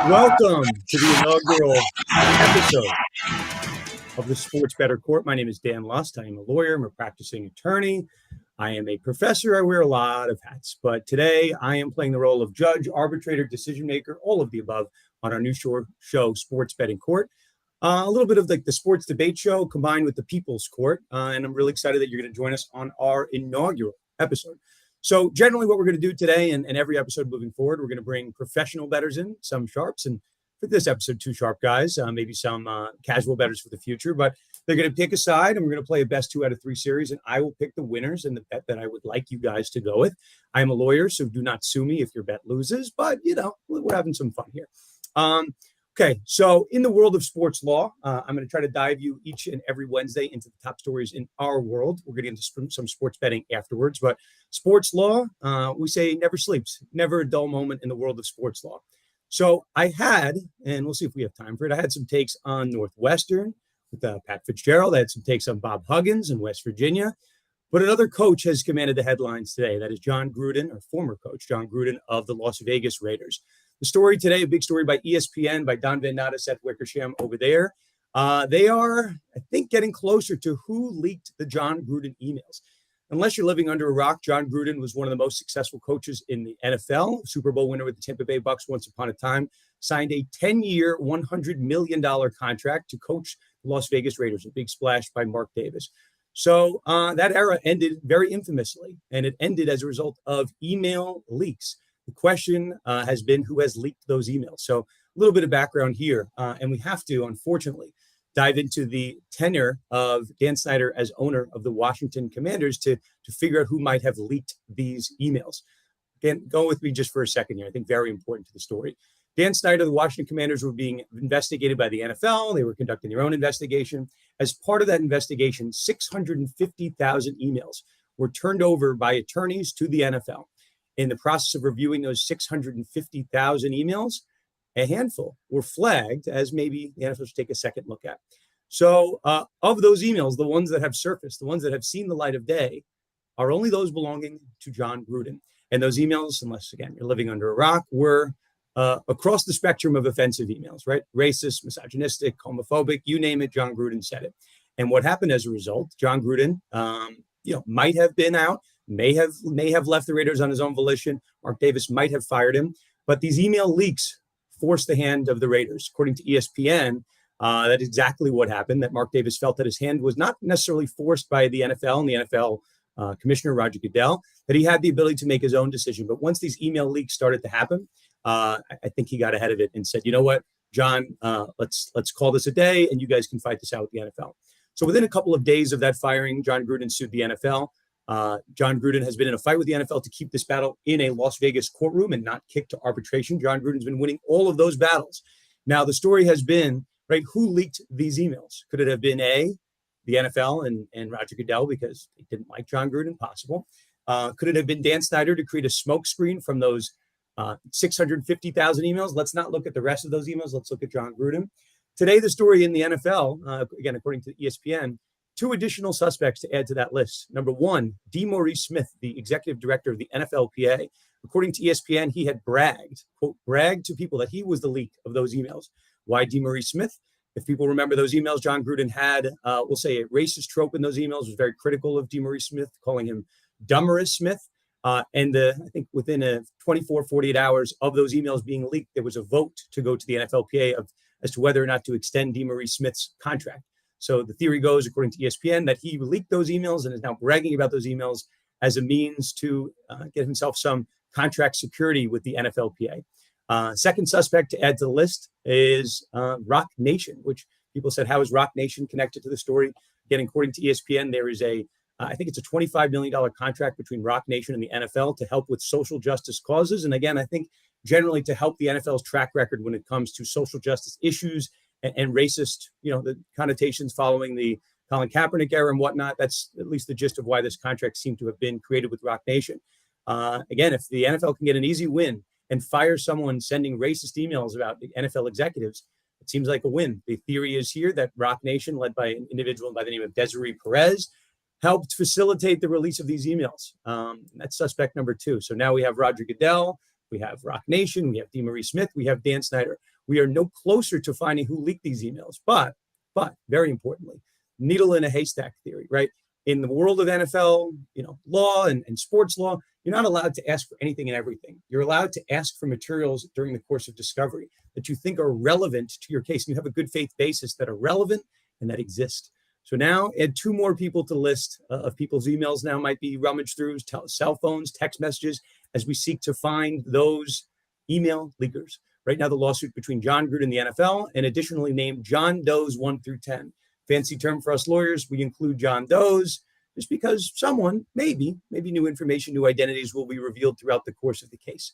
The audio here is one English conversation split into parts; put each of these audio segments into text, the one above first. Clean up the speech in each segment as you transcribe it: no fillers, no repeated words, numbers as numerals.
Welcome to the inaugural episode of the Sports Bettor Court. My name is Dan Lust. I am a lawyer. I'm a practicing attorney. I am a professor. I wear a lot of hats. But today I am playing the role of judge, arbitrator, decision maker, all of the above on our new show, Sports Betting Court. A little bit of like the sports debate show combined with the People's Court. And I'm really excited that you're going to join us on our inaugural episode. So generally what we're going to do today and every episode moving forward, we're going to bring professional bettors in, some sharps, and for this episode, two sharp guys, maybe some casual bettors for the future, but they're going to pick a side and we're going to play a best 2 out of 3 series, and I will pick the winners and the bet that I would like you guys to go with. I am a lawyer, so do not sue me if your bet loses, but you know, we're having some fun here. Okay, so in the world of sports law, I'm going to try to dive you each and every Wednesday into the top stories in our world. We're going to get into some sports betting afterwards, but sports law, we say never sleeps, never a dull moment in the world of sports law. So I had, and we'll see if we have time for it, I had some takes on Northwestern with Pat Fitzgerald. I had some takes on Bob Huggins in West Virginia. But another coach has commanded the headlines today. That is John Gruden, or former coach John Gruden of the Las Vegas Raiders. The story today, a big story by ESPN, by Don Van Natta, Seth Wickersham over there. They are, I think, getting closer to who leaked the John Gruden emails. Unless you're living under a rock, John Gruden was one of the most successful coaches in the NFL, Super Bowl winner with the Tampa Bay Bucks once upon a time, signed a 10-year, $100 million contract to coach the Las Vegas Raiders, a big splash by Mark Davis. So that era ended very infamously, and it ended as a result of email leaks. The question has been who has leaked those emails. So a little bit of background here, and we have to, unfortunately, dive into the tenure of Dan Snyder as owner of the Washington Commanders to figure out who might have leaked these emails. Again, go with me just for a second here. I think very important to the story. Dan Snyder, the Washington Commanders were being investigated by the NFL. They were conducting their own investigation. As part of that investigation, 650,000 emails were turned over by attorneys to the NFL. In the process of reviewing those 650,000 emails, a handful were flagged as maybe the NFL should take a second look at. So of those emails, the ones that have surfaced, the ones that have seen the light of day, are only those belonging to John Gruden. And those emails, unless, again, you're living under a rock, were across the spectrum of offensive emails, right? Racist, misogynistic, homophobic, you name it, John Gruden said it. And what happened as a result, John Gruden, might have been out, may have left the Raiders on his own volition. Mark Davis might have fired him, but these email leaks forced the hand of the Raiders. According to ESPN, that is exactly what happened, that Mark Davis felt that his hand was not necessarily forced by the NFL and the NFL commissioner, Roger Goodell, that he had the ability to make his own decision. But once these email leaks started to happen, I think he got ahead of it and said, you know what, John, let's call this a day and you guys can fight this out with the NFL. So within a couple of days of that firing, John Gruden sued the NFL. John Gruden has been in a fight with the NFL to keep this battle in a Las Vegas courtroom and not kicked to arbitration. John Gruden's been winning all of those battles. Now, the story has been, right, who leaked these emails? Could it have been the NFL and Roger Goodell because they didn't like John Gruden? Possible. Could it have been Dan Snyder to create a smokescreen from those 650,000 emails? Let's not look at the rest of those emails. Let's look at John Gruden. Today, the story in the NFL, again, according to ESPN, 2 additional suspects to add to that list. Number 1, DeMaurice Smith, the executive director of the NFLPA. According to ESPN, he had bragged to people that he was the leak of those emails. Why DeMaurice Smith? If people remember those emails, John Gruden had, we'll say, a racist trope in those emails, was very critical of DeMaurice Smith, calling him Dummerous Smith. And I think within 24, 48 hours of those emails being leaked, there was a vote to go to the NFLPA as to whether or not to extend DeMaurice Smith's contract. So the theory goes, according to ESPN, that he leaked those emails and is now bragging about those emails as a means to get himself some contract security with the NFLPA. Second suspect to add to the list is Rock Nation, which people said, how is Rock Nation connected to the story? Again, according to ESPN, there is I think it's a $25 million contract between Rock Nation and the NFL to help with social justice causes. And again, I think generally to help the NFL's track record when it comes to social justice issues and racist, the connotations following the Colin Kaepernick era and whatnot. That's at least the gist of why this contract seemed to have been created with Rock Nation. Again, if the NFL can get an easy win and fire someone sending racist emails about the NFL executives, it seems like a win. The theory is here that Rock Nation, led by an individual by the name of Desiree Perez, helped facilitate the release of these emails. That's suspect number 2. So now we have Roger Goodell, we have Rock Nation, we have DeMaurice Smith, we have Dan Snyder. We are no closer to finding who leaked these emails. But very importantly, needle in a haystack theory, right? In the world of NFL, law and sports law, you're not allowed to ask for anything and everything. You're allowed to ask for materials during the course of discovery that you think are relevant to your case. And you have a good faith basis that are relevant and that exist. So now add 2 more people to the list of people's emails now might be rummaged through, cell phones, text messages, as we seek to find those email leakers. Right now, the lawsuit between John Gruden and the NFL, and additionally named John Does 1 through 10. Fancy term for us lawyers, we include John Does just because someone, maybe new information, new identities will be revealed throughout the course of the case.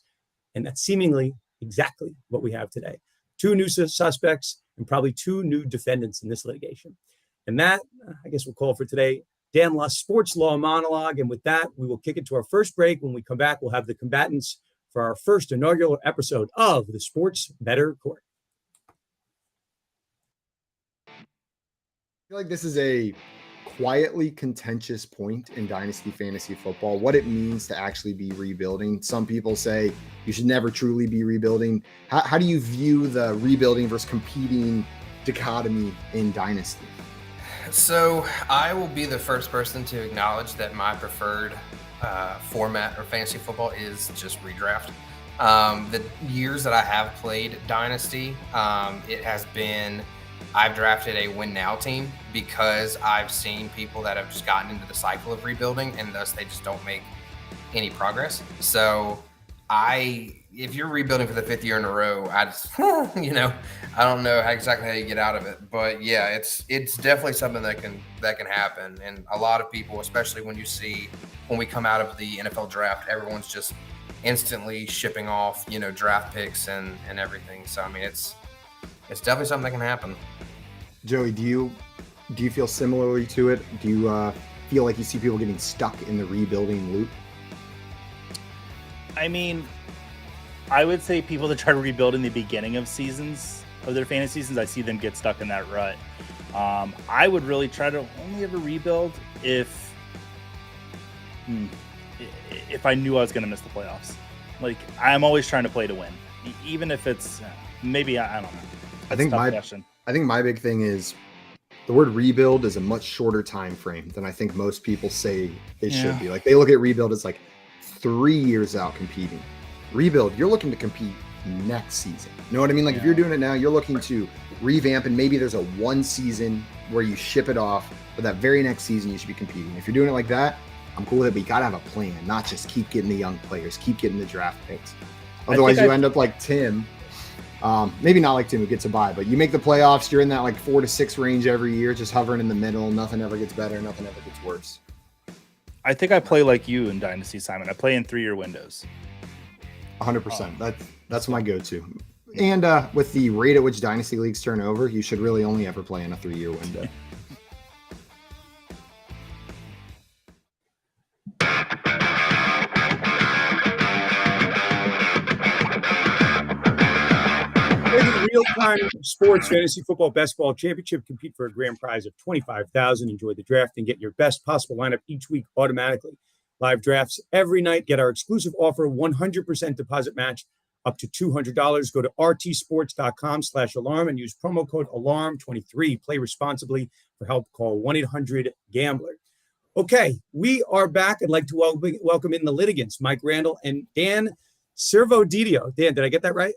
And that's seemingly exactly what we have today. 2 new suspects and probably 2 new defendants in this litigation. And that, I guess we'll call for today, Dan Lust's sports law monologue. And with that, we will kick it to our first break. When we come back, we'll have the combatants for our first inaugural episode of the Sports Bettor Court. I feel like this is a quietly contentious point in Dynasty Fantasy Football, what it means to actually be rebuilding. Some people say you should never truly be rebuilding. How do you view the rebuilding versus competing dichotomy in Dynasty? So I will be the first person to acknowledge that my preferred format for fantasy football is just redraft. The years that I have played Dynasty, it has been I've drafted a win now team because I've seen people that have just gotten into the cycle of rebuilding and thus they just don't make any progress. So if you're rebuilding for the 5th year in a row, I just, I don't know exactly how you get out of it, but yeah, it's definitely something that can happen. And a lot of people, especially when we come out of the NFL draft, everyone's just instantly shipping off, draft picks and everything. So, I mean, it's definitely something that can happen. Joey, do you feel similarly to it? Do you feel like you see people getting stuck in the rebuilding loop? I mean, I would say people that try to rebuild in the beginning of seasons, of their fantasy seasons, I see them get stuck in that rut. I would really try to only ever rebuild if I knew I was going to miss the playoffs. Like, I'm always trying to play to win, even if it's maybe I don't know. I think my big thing is the word rebuild is a much shorter time frame than I think most people say it should be. Like, they look at rebuild as like 3 years out competing. Rebuild, you're looking to compete next season. You know what I mean? Like, if you're doing it now, you're looking to revamp, and maybe there's a 1 season where you ship it off, but that very next season you should be competing. If you're doing it like that, I'm cool with it, but you got to have a plan, not just keep getting the young players, keep getting the draft picks. Otherwise, you end up like Tim. Maybe not like Tim who gets a bye, but you make the playoffs, you're in that like 4 to 6 range every year, just hovering in the middle. Nothing ever gets better, nothing ever gets worse. I think I play like you in Dynasty, Simon. I play in 3-year windows. 100%. That's my go-to. And with the rate at which Dynasty leagues turn over, you should really only ever play in a 3-year window. Real-time sports fantasy football best ball championship. Compete for a grand prize of $25,000. Enjoy the draft and get your best possible lineup each week automatically. Live drafts every night. Get our exclusive offer, 100% deposit match up to $200. Go to rtsports.com/alarm and use promo code ALARM23. Play responsibly. For help, call 1-800-GAMBLER. Okay, we are back. I'd like to welcome in the litigants, Mike Randle and Dan Servodidio. Dan, did I get that right?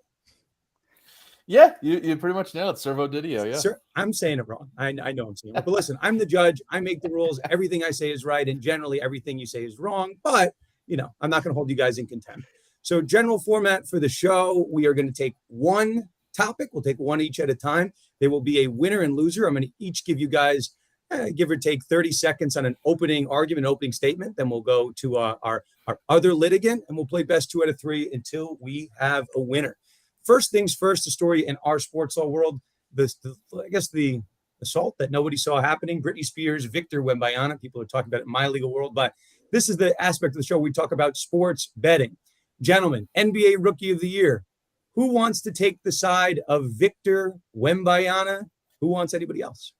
Yeah, you pretty much nailed it. Servodidio, yeah. Sir, I'm saying it wrong. I know I'm saying it. But listen, I'm the judge. I make the rules. Everything I say is right, and generally everything you say is wrong. But, I'm not going to hold you guys in contempt. So general format for the show, we are going to take one topic. We'll take one each at a time. There will be a winner and loser. I'm going to each give you guys, give or take 30 seconds on an opening argument, opening statement. Then we'll go to our other litigant, and we'll play best 2 out of 3 until we have a winner. First things first, the story in our sports law world, the assault that nobody saw happening, Britney Spears, Victor Wembanyama. People are talking about it in my legal world, but this is the aspect of the show we talk about sports betting. Gentlemen, NBA Rookie of the Year. Who wants to take the side of Victor Wembanyama? Who wants anybody else?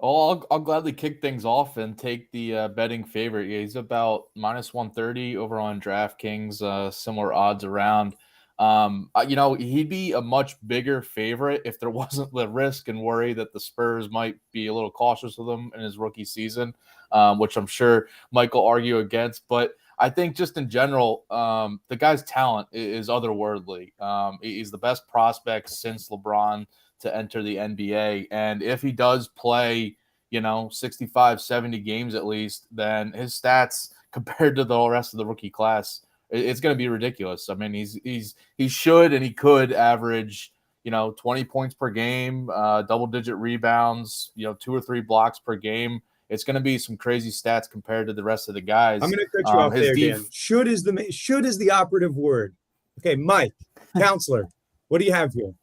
Oh, I'll gladly kick things off and take the betting favorite. Yeah, he's about -130 over on DraftKings, similar odds around. He'd be a much bigger favorite if there wasn't the risk and worry that the Spurs might be a little cautious with him in his rookie season, which I'm sure Mike will argue against. But I think just in general, the guy's talent is otherworldly. He's the best prospect since LeBron to enter the NBA. And if he does play, 65, 70 games at least, then his stats compared to the rest of the rookie class, it's going to be ridiculous. I mean, he should and he could average, 20 points per game, double-digit rebounds, 2 or 3 blocks per game. It's going to be some crazy stats compared to the rest of the guys. I'm going to cut you off there, Dan. Should is the operative word. Okay, Mike, counselor, what do you have here?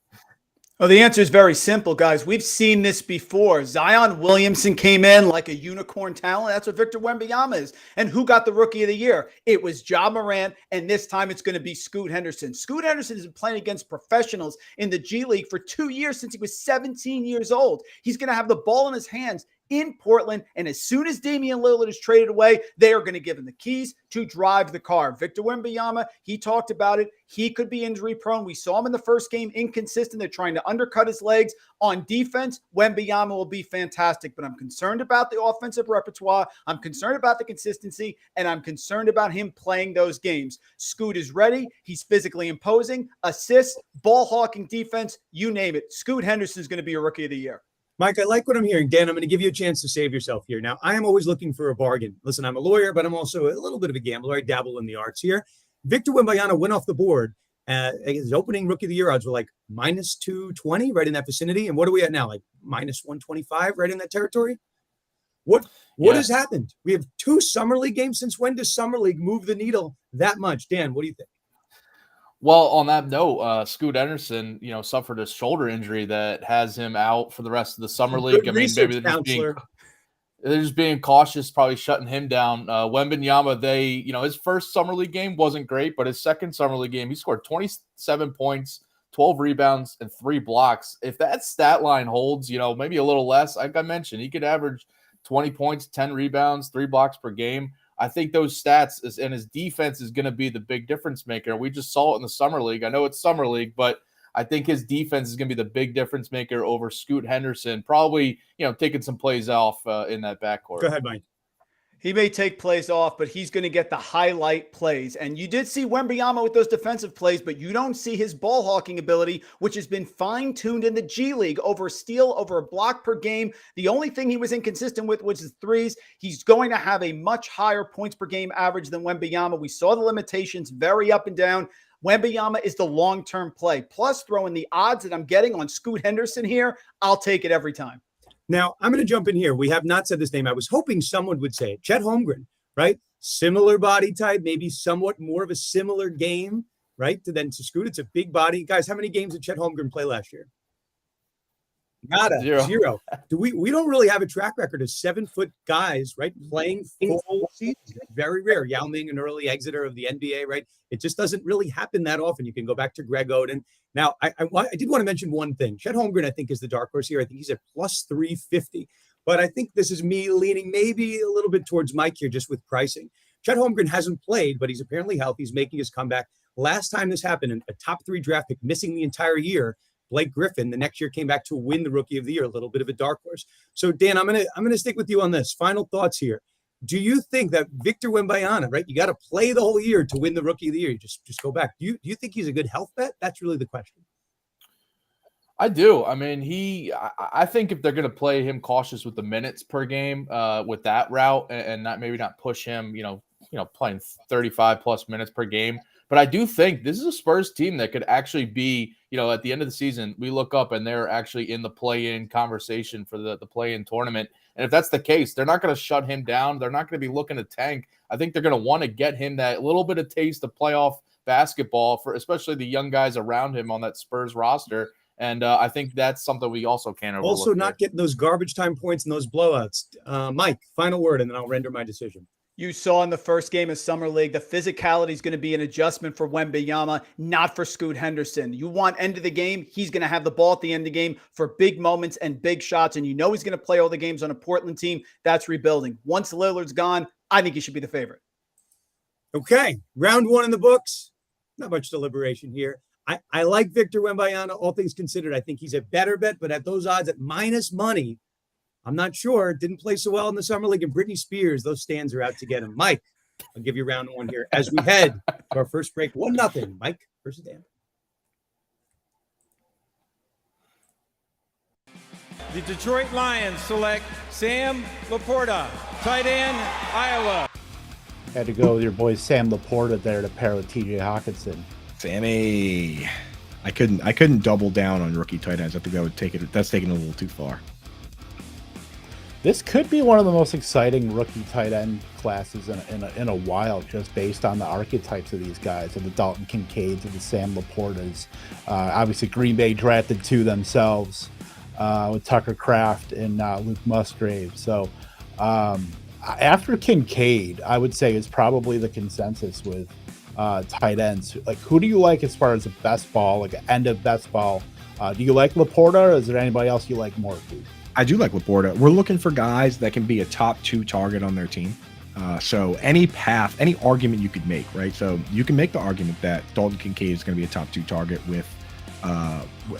Well, the answer is very simple, guys. We've seen this before. Zion Williamson came in like a unicorn talent. That's what Victor Wembanyama is. And who got the Rookie of the Year? It was Ja Morant, and this time it's going to be Scoot Henderson. Scoot Henderson has been playing against professionals in the G League for 2 years since he was 17 years old. He's going to have the ball in his hands in Portland, and as soon as Damian Lillard is traded away, they are going to give him the keys to drive the car. Victor Wembanyama, he talked about it. He could be injury prone. We saw him in the first game, inconsistent. They're trying to undercut his legs. On defense, Wembanyama will be fantastic, but I'm concerned about the offensive repertoire. I'm concerned about the consistency, and I'm concerned about him playing those games. Scoot is ready. He's physically imposing, assists, ball hawking defense, you name it. Scoot Henderson is going to be a Rookie of the Year. Mike, I like what I'm hearing. Dan, I'm going to give you a chance to save yourself here. Now, I am always looking for a bargain. Listen, I'm a lawyer, but I'm also a little bit of a gambler. I dabble in the arts here. Victor Wembanyama went off the board. His opening Rookie of the Year odds were like minus 220, right in that vicinity. And what are we at now? Like minus 125, right in that territory? What has happened? We have 2 Summer League games. Since when does Summer League move the needle that much? Dan, what do you think? Well, on that note, Scoot Henderson, suffered a shoulder injury that has him out for the rest of the summer league. Good research, counselor. They're just being cautious, probably shutting him down. Wembanyama, his first summer league game wasn't great, but his second summer league game, he scored 27 points, 12 rebounds, and 3 blocks. If that stat line holds, maybe a little less, like I mentioned, he could average 20 points, 10 rebounds, 3 blocks per game. I think those stats and his defense is going to be the big difference maker. We just saw it in the summer league. I know it's summer league, but I think his defense is going to be the big difference maker over Scoot Henderson. Probably, taking some plays off in that backcourt. Go ahead, Mike. He may take plays off, but he's going to get the highlight plays. And you did see Wembanyama with those defensive plays, but you don't see his ball hawking ability, which has been fine-tuned in the G League, over a steal, over a block per game. The only thing he was inconsistent with was his threes. He's going to have a much higher points per game average than Wembanyama. We saw the limitations very up and down. Wembanyama is the long-term play. Plus, throwing the odds that I'm getting on Scoot Henderson here, I'll take it every time. Now, I'm going to jump in here. We have not said this name. I was hoping someone would say it. Chet Holmgren, right? Similar body type, maybe somewhat more of a similar game, right? To Scoot. It's a big body. Guys, how many games did Chet Holmgren play last year? Nada. Zero. We don't really have a track record of 7-foot guys, right, playing full seasons. Very rare. Yao Ming, an early exiter of the NBA, right? It just doesn't really happen that often. You can go back to Greg Oden. Now, I did want to mention one thing. Chet Holmgren, I think, is the dark horse here. I think he's at plus 350. But I think this is me leaning maybe a little bit towards Mike here, just with pricing. Chet Holmgren hasn't played, but he's apparently healthy. He's making his comeback. Last time this happened, a top 3 draft pick missing the entire year, Blake Griffin, the next year came back to win the Rookie of the Year, a little bit of a dark horse. So, Dan, I'm gonna stick with you on this. Final thoughts here. Do you think that Victor Wembanyama, right? You got to play the whole year to win the Rookie of the Year. You just go back. Do you think he's a good health bet? That's really the question. I do. I mean, I think if they're going to play him cautious with the minutes per game, with that route, and not push him, playing 35 plus minutes per game. But I do think this is a Spurs team that could actually be, at the end of the season, we look up and they're actually in the play-in conversation for the play-in tournament. And if that's the case, they're not going to shut him down. They're not going to be looking to tank. I think they're going to want to get him that little bit of taste of playoff basketball for especially the young guys around him on that Spurs roster. And I think that's something we also can't overlook. Also not getting those garbage time points and those blowouts. Mike, final word, and then I'll render my decision. You saw in the first game of Summer League, the physicality is going to be an adjustment for Wembanyama, not for Scoot Henderson. You want end of the game, he's going to have the ball at the end of the game for big moments and big shots, and he's going to play all the games on a Portland team that's rebuilding. Once Lillard's gone, I think he should be the favorite. Okay, round 1 in the books. not much deliberation here. I like Victor Wembanyama, all things considered. I think he's a better bet, but at those odds at minus money, I'm not sure. Didn't play so well in the Summer League, and Britney Spears, those stands are out to get him. Mike, I'll give you round one here as we head to our first break. 1-0, Mike versus Dan. The Detroit Lions select Sam Laporta, tight end, Iowa. Had to go with your boy Sam Laporta there to pair with TJ Hawkinson. Sammy, I couldn't double down on rookie tight ends. I think that would take it. That's taking it a little too far. This could be one of the most exciting rookie tight end classes in a while, just based on the archetypes of these guys, of the Dalton Kincaids and the Sam Laportas. Obviously, Green Bay drafted two themselves with Tucker Kraft and Luke Musgrave. So after Kincaid, I would say is probably the consensus with tight ends. Like, who do you like as far as the best ball, like an end of best ball? Do you like Laporta, or is there anybody else you like more? I do like Laporta. We're looking for guys that can be a top 2 target on their team. So any path, any argument you could make, right? So you can make the argument that Dalton Kincaid is going to be a top 2 target with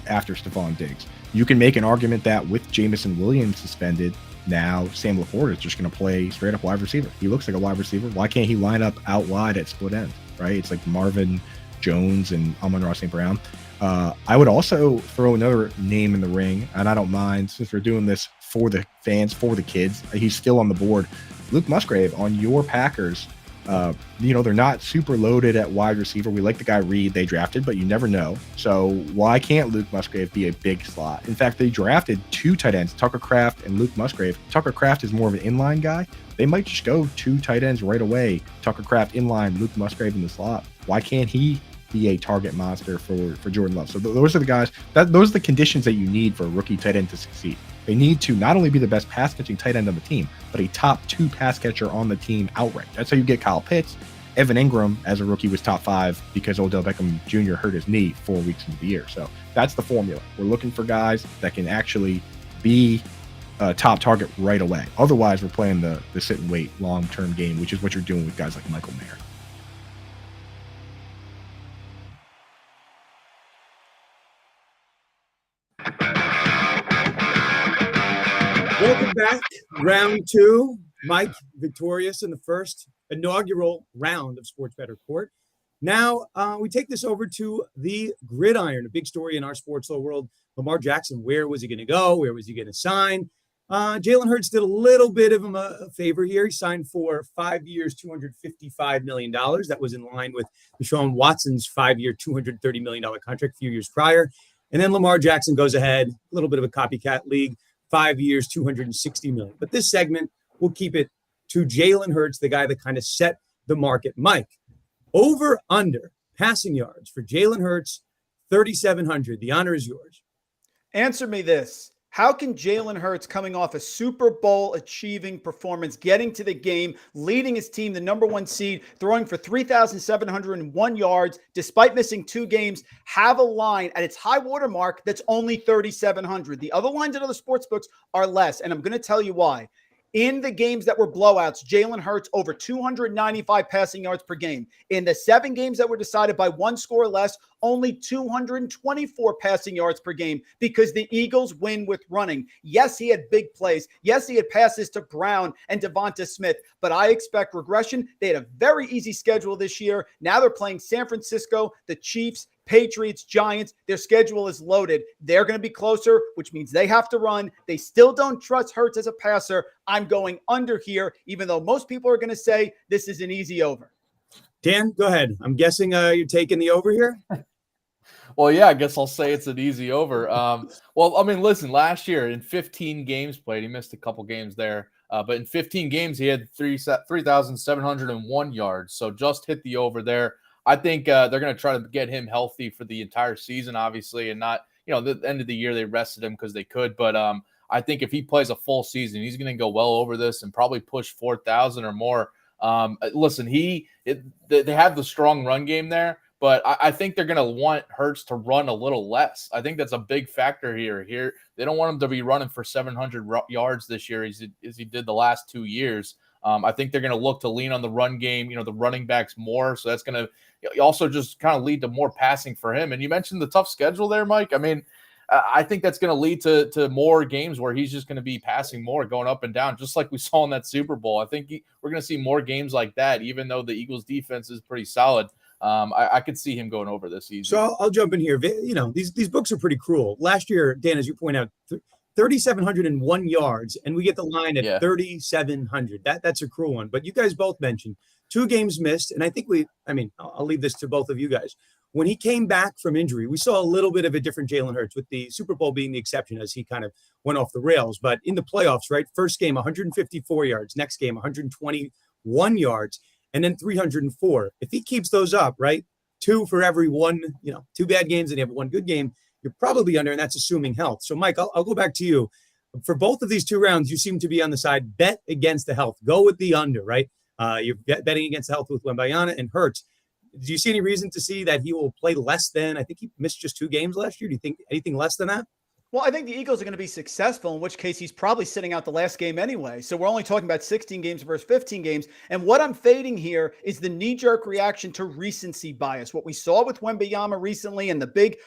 after Stephon Diggs. You can make an argument that with Jamison Williams suspended, now Sam Laporta is just going to play straight up wide receiver. He looks like a wide receiver. Why can't he line up out wide at split end, right? It's like Marvin Jones and Amon-Ra St. Brown. I would also throw another name in the ring, and I don't mind, since we're doing this for the fans, for the kids. He's still on the board. Luke Musgrave on your Packers. They're not super loaded at wide receiver. We like the guy Reed they drafted, but you never know. So why can't Luke Musgrave be a big slot? In fact, they drafted 2 tight ends, Tucker Kraft and Luke Musgrave. Tucker Kraft is more of an inline guy. They might just go 2 tight ends right away. Tucker Kraft inline, Luke Musgrave in the slot. Why can't he be a target monster for Jordan Love? So those are the guys, those are the conditions that you need for a rookie tight end to succeed. They need to not only be the best pass catching tight end on the team, but a top 2 pass catcher on the team outright. That's how you get Kyle Pitts. Evan Ingram as a rookie was top 5 because Odell Beckham Jr. hurt his knee 4 weeks into the year. So that's the formula. We're looking for guys that can actually be a top target right away. Otherwise, we're playing the sit and wait long-term game, which is what you're doing with guys like Michael Mayer. Welcome back. Round 2. Mike victorious in the first inaugural round of Sports Bettor Court. Now we take this over to the gridiron, a big story in our sports law world. Lamar Jackson, where was he going to go? Where was he going to sign? Jalen Hurts did a little bit of him a favor here. He signed for 5 years, $255 million. That was in line with Deshaun Watson's 5-year, $230 million contract a few years prior. And then Lamar Jackson goes ahead, a little bit of a copycat league, 5 years, $260 million. But this segment, we'll keep it to Jalen Hurts, the guy that kind of set the market. Mike, over under passing yards for Jalen Hurts, 3,700. The honor is yours. Answer me this. How can Jalen Hurts, coming off a Super Bowl achieving performance, getting to the game, leading his team, the number 1 seed, throwing for 3,701 yards, despite missing 2 games, have a line at its high water mark that's only 3,700? The other lines at other sports books are less, and I'm going to tell you why. In the games that were blowouts, Jalen Hurts over 295 passing yards per game. In the 7 games that were decided by 1 score or less, only 224 passing yards per game, because the Eagles win with running. Yes, he had big plays. Yes, he had passes to Brown and Devonta Smith, but I expect regression. They had a very easy schedule this year. Now they're playing San Francisco, the Chiefs, Patriots, Giants. Their schedule is loaded. They're going to be closer, which means they have to run. They still don't trust Hurts as a passer. I'm going under here, even though most people are going to say this is an easy over. Dan, go ahead. I'm guessing you're taking the over here. Well, yeah, I guess I'll say it's an easy over. Listen, last year in 15 games played, he missed a couple games there. But in 15 games, he had 3,701 yards. So just hit the over there. I think they're going to try to get him healthy for the entire season, obviously, and not, the end of the year they rested him because they could. But I think if he plays a full season, he's going to go well over this and probably push 4,000 or more. Listen, they have the strong run game there, but I think they're going to want Hurts to run a little less. I think that's a big factor here. They don't want him to be running for 700 yards this year as he did the last 2 years. I think they're going to look to lean on the run game, the running backs more. So that's going to also just kind of lead to more passing for him. And you mentioned the tough schedule there, Mike. I mean, I think that's going to lead to more games where he's just going to be passing more, going up and down, just like we saw in that Super Bowl. I think we're going to see more games like that, even though the Eagles defense is pretty solid. I could see him going over this season. So I'll jump in here. These books are pretty cruel. Last year, Dan, as you point out, 3,701 yards, and we get the line at 3,700. That's a cruel one. But you guys both mentioned 2 games missed, and I think I'll leave this to both of you guys. When he came back from injury, we saw a little bit of a different Jalen Hurts, with the Super Bowl being the exception as he kind of went off the rails. But in the playoffs, right, first game 154 yards, next game 121 yards, and then 304. If he keeps those up, right, 2 for every 1, 2 bad games and you have 1 good game, you're probably under, and that's assuming health. So, Mike, I'll go back to you. For both of these 2 rounds, you seem to be on the side, bet against the health. Go with the under, right? You're betting against the health with Wembanyama and Hurts. Do you see any reason to see that he will play less than, I think he missed just 2 games last year. Do you think anything less than that? Well, I think the Eagles are going to be successful, in which case he's probably sitting out the last game anyway. So we're only talking about 16 games versus 15 games. And what I'm fading here is the knee-jerk reaction to recency bias. What we saw with Wembanyama recently and the big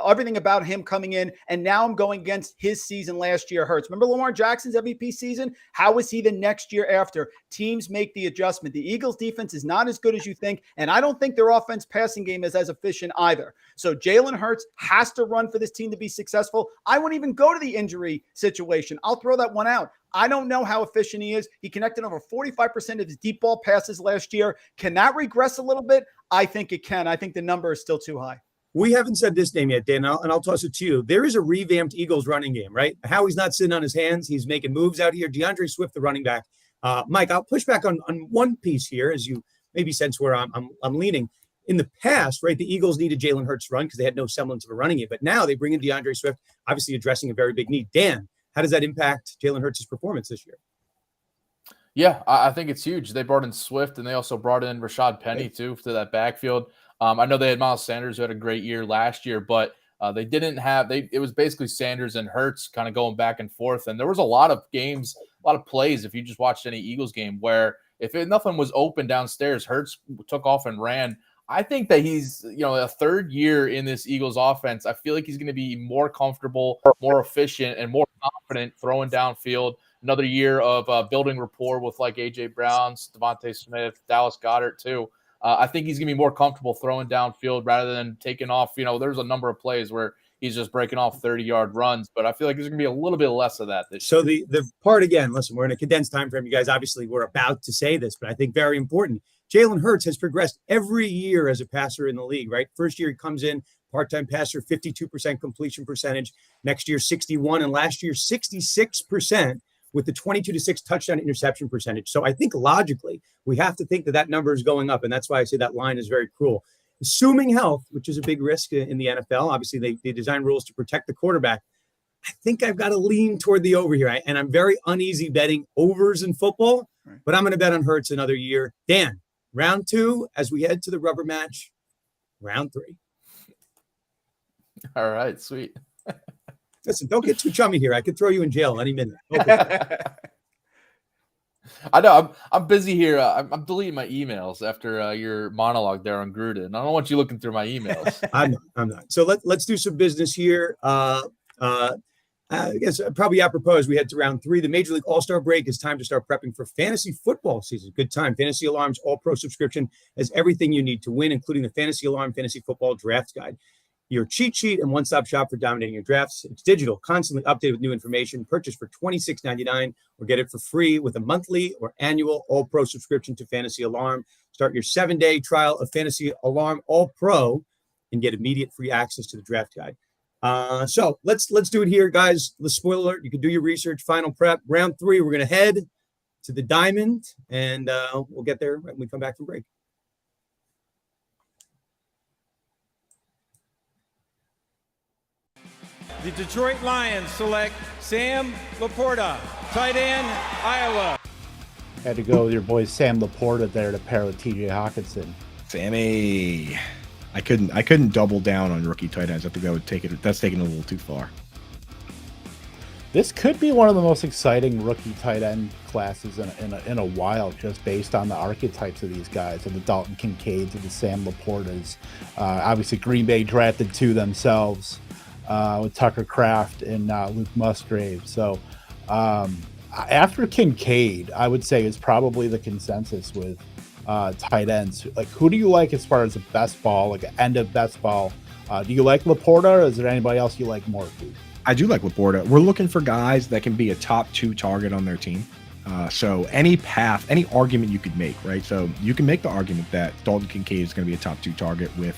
everything about him coming in, and now I'm going against his season last year hurts. Remember Lamar Jackson's MVP season? How was he the next year after? Teams make the adjustment. The Eagles defense is not as good as you think, and I don't think their offense passing game is as efficient either. So Jalen Hurts has to run for this team to be successful. I won't even go to the injury situation. I'll throw that one out. I don't know how efficient he is. He connected over 45% of his deep ball passes last year. Can that regress a little bit? I think it can. I think the number is still too high. We haven't said this name yet, Dan, and I'll toss it to you. There is a revamped Eagles running game, right? Howie's not sitting on his hands. He's making moves out here. DeAndre Swift, the running back. Mike, I'll push back on one piece here, as you maybe sense where I'm leaning. In the past, right, the Eagles needed Jalen Hurts to run because they had no semblance of a running game. But now they bring in DeAndre Swift, obviously addressing a very big need. Dan, how does that impact Jalen Hurts' performance this year? Yeah, I think it's huge. They brought in Swift, and they also brought in Rashad Penny, too, to that backfield. I know they had Miles Sanders, who had a great year last year, but they didn't have – it was basically Sanders and Hurts kind of going back and forth. And there was a lot of games, a lot of plays, if you just watched any Eagles game, where if nothing was open downstairs, Hurts took off and ran. I think that he's, a third year in this Eagles offense. I feel like he's going to be more comfortable, more efficient, and more confident throwing downfield. Another year of building rapport with like A.J. Brown, Devontae Smith, Dallas Goedert too. I think he's going to be more comfortable throwing downfield rather than taking off. There's a number of plays where he's just breaking off 30-yard runs, but I feel like there's going to be a little bit less of that this year. So the part, again, listen, we're in a condensed time frame. You guys obviously were about to say this, but I think very important. Jalen Hurts has progressed every year as a passer in the league, right? First year he comes in, part-time passer, 52% completion percentage. Next year, 61%. And last year, 66% with the 22-6 touchdown interception percentage. So I think logically, we have to think that number is going up. And that's why I say that line is very cruel. Assuming health, which is a big risk in the NFL, obviously they design rules to protect the quarterback. I think I've got to lean toward the over here. And I'm very uneasy betting overs in football, but I'm going to bet on Hurts another year. Dan, round 2, as we head to the rubber match, round 3. All right, sweet. Listen, don't get too chummy here. I could throw you in jail any minute. Okay. I know. I'm busy here. I'm deleting my emails after your monologue there on Gruden. I don't want you looking through my emails. I'm not. So let's do some business here. I guess probably apropos, we head to round 3. The Major League All-Star break is time to start prepping for fantasy football season. Good time. Fantasy Alarm's All-Pro subscription has everything you need to win, including the Fantasy Alarm Fantasy Football Draft Guide. Your cheat sheet and one-stop shop for dominating your drafts. It's digital, constantly updated with new information. Purchase for $26.99 or get it for free with a monthly or annual All-Pro subscription to Fantasy Alarm. Start your 7-day trial of Fantasy Alarm All-Pro and get immediate free access to the draft guide. So let's do it here, guys. The spoiler alert, you can do your research. Final prep. Round 3, we're going to head to the diamond, and we'll get there when we come back from break. The Detroit Lions select Sam Laporta, tight end, Iowa. Had to go with your boy Sam Laporta there to pair with TJ Hawkinson. Sammy. I couldn't double down on rookie tight ends. I think that would take it. That's taking it a little too far. This could be one of the most exciting rookie tight end classes in a while, just based on the archetypes of these guys, and the Dalton Kincaids and the Sam Laportas. Obviously, Green Bay drafted two themselves with Tucker Kraft and Luke Musgrave. So after Kincaid, I would say is probably the consensus with tight ends. Like, who do you like as far as the best ball, like end of best ball? Do you like Laporta, or is there anybody else you like more? I do like Laporta. We're looking for guys that can be a top 2 target on their team. So any path, any argument you could make, right? So you can make the argument that Dalton Kincaid is going to be a top 2 target with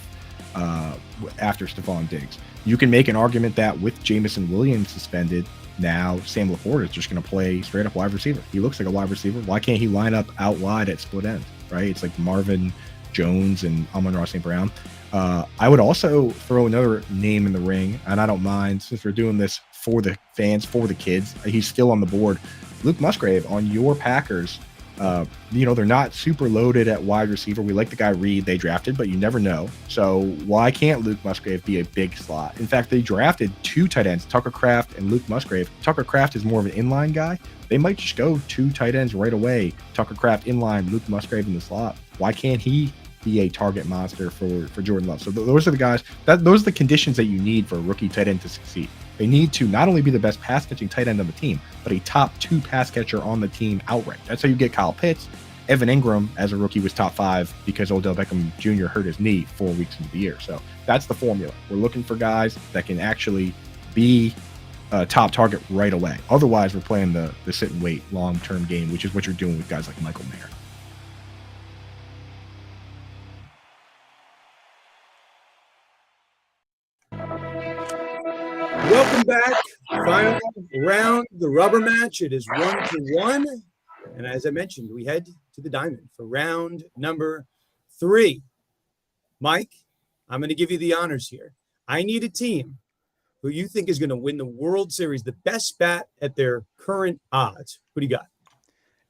after Stephon Diggs. You can make an argument that with Jameson Williams suspended, now Sam Laporta is just going to play straight up wide receiver. He looks like a wide receiver. Why can't he line up out wide at split end, right? It's like Marvin Jones and Amon-Ra St. Brown. I would also throw another name in the ring, and I don't mind, since we're doing this for the fans, for the kids. He's still on the board. Luke Musgrave on your Packers. They're not super loaded at wide receiver. We like the guy Reed they drafted, but you never know. So why can't Luke Musgrave be a big slot? In fact, they drafted 2 tight ends, Tucker Kraft and Luke Musgrave. Tucker Kraft is more of an inline guy. They might just go 2 tight ends right away. Tucker Kraft inline, Luke Musgrave in the slot. Why can't he be a target monster for Jordan Love? So those are the guys, those are the conditions that you need for a rookie tight end to succeed. They need to not only be the best pass catching tight end on the team, but a top 2 pass catcher on the team outright. That's how you get Kyle Pitts. Evan Ingram as a rookie was top 5 because Odell Beckham Jr. hurt his knee 4 weeks into the year. So that's the formula. We're looking for guys that can actually be a top target right away. Otherwise, we're playing the sit and wait long-term game, which is what you're doing with guys like Michael Mayer. Welcome back. Final round, the rubber match. It is 1-1. And as I mentioned, we head to the diamond for round number 3. Mike, I'm going to give you the honors here. I need a team who you think is going to win the World Series, the best bat at their current odds. What do you got?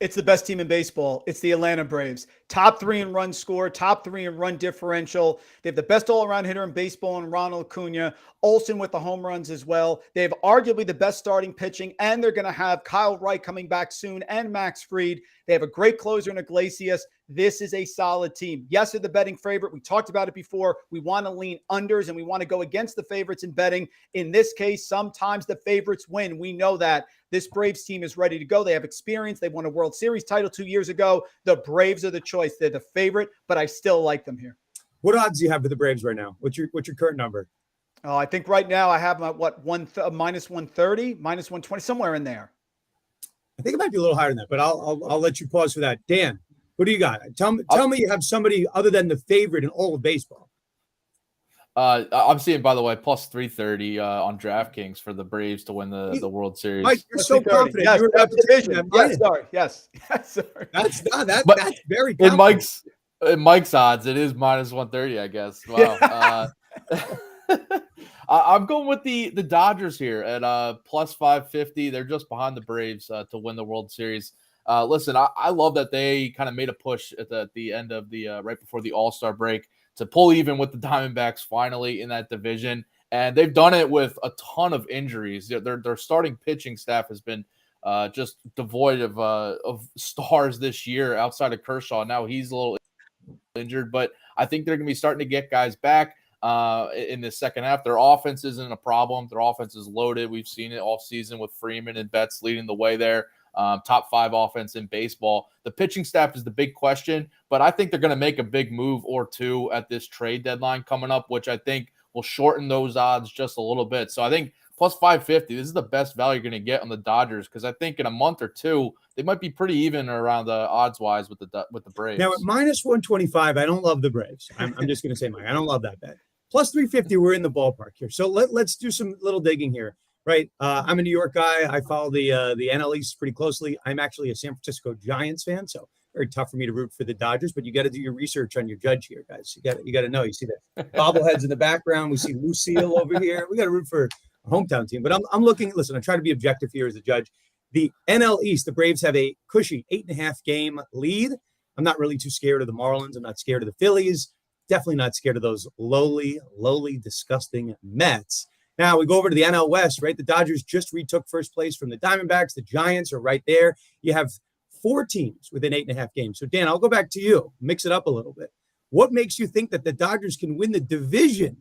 It's the best team in baseball. It's the Atlanta Braves. Top 3 in run score, top 3 in run differential. They have the best all-around hitter in baseball in Ronald Acuna. Olsen with the home runs as well. They have arguably the best starting pitching, and they're going to have Kyle Wright coming back soon and Max Fried. They have a great closer in Iglesias. This is a solid team. Yes, they're the betting favorite. We talked about it before. We want to lean unders, and we want to go against the favorites in betting. In this case, sometimes the favorites win. We know that. This Braves team is ready to go. They have experience. They won a World Series title 2 years ago. The Braves are the choice. They're the favorite, but I still like them here. What odds do you have for the Braves right now? What's your current number? Oh, I think right now I have my minus 130, minus 120, somewhere in there. I think it might be a little higher than that, but I'll let you pause for that. Dan, what do you got? Tell me you have somebody other than the favorite in all of baseball. I'm seeing, by the way, plus 330 on DraftKings for the Braves to win the World Series. Mike, you're so confident. Yes, you're about to division. Yes, sorry. Yes, sorry. That's very confident. In Mike's odds, it is minus 130, I guess. Wow. I'm going with the Dodgers here at plus 550. They're just behind the Braves to win the World Series. Listen, I love that they kind of made a push at the end of the right before the All-Star break to pull even with the Diamondbacks finally in that division. And they've done it with a ton of injuries. Their starting pitching staff has been just devoid of stars this year outside of Kershaw. Now he's a little injured, but I think they're going to be starting to get guys back in the second half. Their offense isn't a problem. Their offense is loaded. We've seen it all season with Freeman and Betts leading the way there. Top 5 offense in baseball. The pitching staff is the big question, but I think they're going to make a big move or two at this trade deadline coming up, which I think will shorten those odds just a little bit. So I think plus 550, this is the best value you're going to get on the Dodgers, because I think in a month or two, they might be pretty even around the odds-wise with the Braves. Now, at minus 125, I don't love the Braves. I'm just going to say, Mike, I don't love that bet. Plus 350, we're in the ballpark here. So let's do some little digging here. Right. I'm a New York guy. I follow the NL East pretty closely. I'm actually a San Francisco Giants fan, so very tough for me to root for the Dodgers, but you got to do your research on your judge here, guys. You got to know. You see the bobbleheads in the background. We see Lucille over here. We got to root for a hometown team. But I'm looking, listen, I'm trying to be objective here as a judge. The NL East, the Braves have a cushy 8.5 game lead. I'm not really too scared of the Marlins. I'm not scared of the Phillies. Definitely not scared of those lowly, disgusting Mets. Now we go over to the NL West, right? The Dodgers just retook first place from the Diamondbacks. The Giants are right there. You have 4 teams within 8.5 games. So, Dan, I'll go back to you. Mix it up a little bit. What makes you think that the Dodgers can win the division,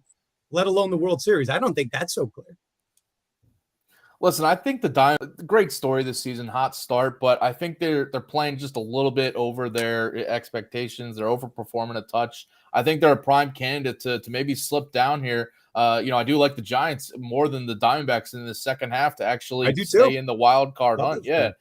let alone the World Series? I don't think that's so clear. Listen, I think great story this season, hot start, but I think they're playing just a little bit over their expectations. They're overperforming a touch. I think they're a prime candidate to maybe slip down here. I do like the Giants more than the Diamondbacks in the second half to actually stay in the wild card hunt. Yeah.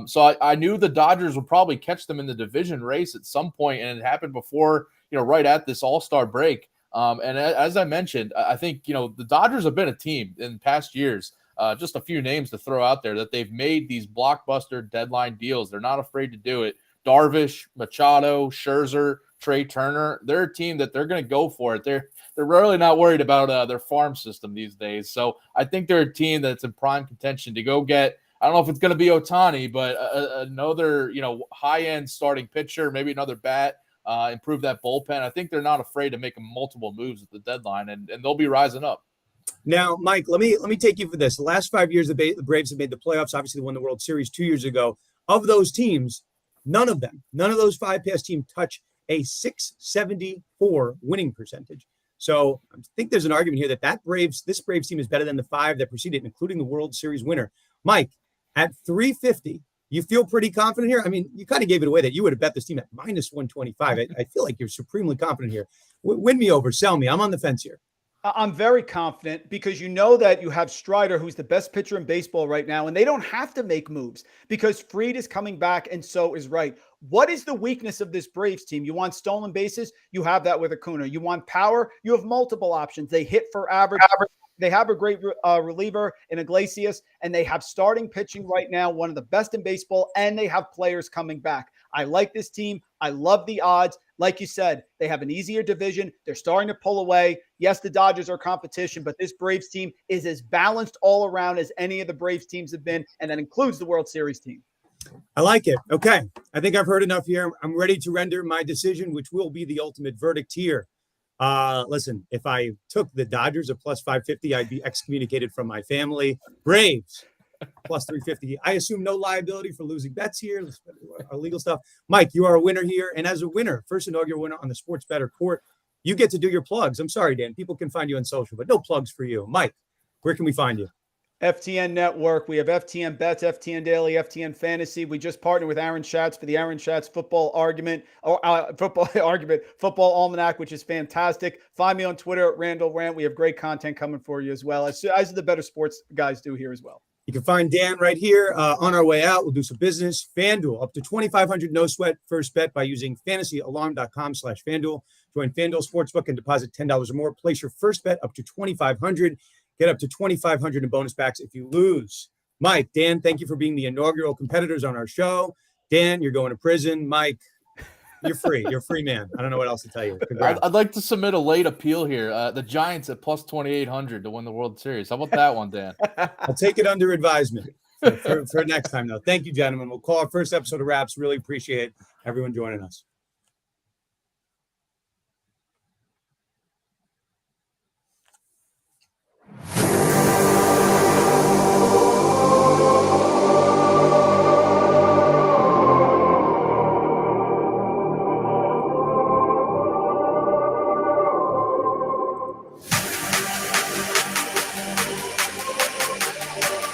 So I knew the Dodgers would probably catch them in the division race at some point, and it happened before, right at this All-Star break. And as I mentioned, I think, the Dodgers have been a team in past years. Just a few names to throw out there that they've made these blockbuster deadline deals. They're not afraid to do it. Darvish, Machado, Scherzer, Trey Turner, they're a team that they're going to go for it. They're really not worried about their farm system these days. So I think they're a team that's in prime contention to go get, I don't know if it's going to be Ohtani, but another, high-end starting pitcher, maybe another bat, improve that bullpen. I think they're not afraid to make multiple moves at the deadline, and they'll be rising up. Now, Mike, let me take you for this. The last 5 years, the Braves have made the playoffs. Obviously, they won the World Series 2 years ago. Of those teams, none of those 5 past teams touch a .674 winning percentage. So I think there's an argument here that this Braves team is better than the 5 that preceded, including the World Series winner. Mike, at 350, you feel pretty confident here? I mean, you kind of gave it away that you would have bet this team at -125. I feel like you're supremely confident here. Win me over. Sell me. I'm on the fence here. I'm very confident because you know that you have Strider, who's the best pitcher in baseball right now, and they don't have to make moves because Fried is coming back and so is Wright. What is the weakness of this Braves team? You want stolen bases? You have that with Acuna. You want power? You have multiple options. They hit for average. They have a great reliever in Iglesias, and they have starting pitching right now, one of the best in baseball, and they have players coming back. I like this team. I love the odds. Like you said, they have an easier division. They're starting to pull away. Yes, the Dodgers are competition, but this Braves team is as balanced all around as any of the Braves teams have been, and that includes the World Series team. I like it. Okay. I think I've heard enough here. I'm ready to render my decision, which will be the ultimate verdict here. Listen, if I took the Dodgers at +550, I'd be excommunicated from my family. Braves +350. I assume no liability for losing bets here. Our legal stuff. Mike, you are a winner here. And as a winner, first inaugural winner on the Sports Bettor Court, you get to do your plugs. I'm sorry, Dan. People can find you on social, but no plugs for you. Mike, where can we find you? FTN Network. We have FTN Bets, FTN Daily, FTN Fantasy. We just partnered with Aaron Schatz for the Aaron Schatz Football Almanac, which is fantastic. Find me on Twitter at Randle Rant. We have great content coming for you as well, as the Bettor Sports guys do here as well. You can find Dan right here on our way out. We'll do some business. FanDuel, up to $2,500 no sweat first bet by using fantasyalarm.com/FanDuel. Join FanDuel Sportsbook and deposit $10 or more. Place your first bet up to $2,500. Get up to $2,500 in bonus backs if you lose. Mike, Dan, thank you for being the inaugural competitors on our show. Dan, you're going to prison. Mike, you're free. You're a free man. I don't know what else to tell you. Congrats. I'd like to submit a late appeal here. The Giants at +2,800 to win the World Series. How about that one, Dan? I'll take it under advisement for next time, though. Thank you, gentlemen. We'll call our first episode of Wraps. Really appreciate everyone joining us.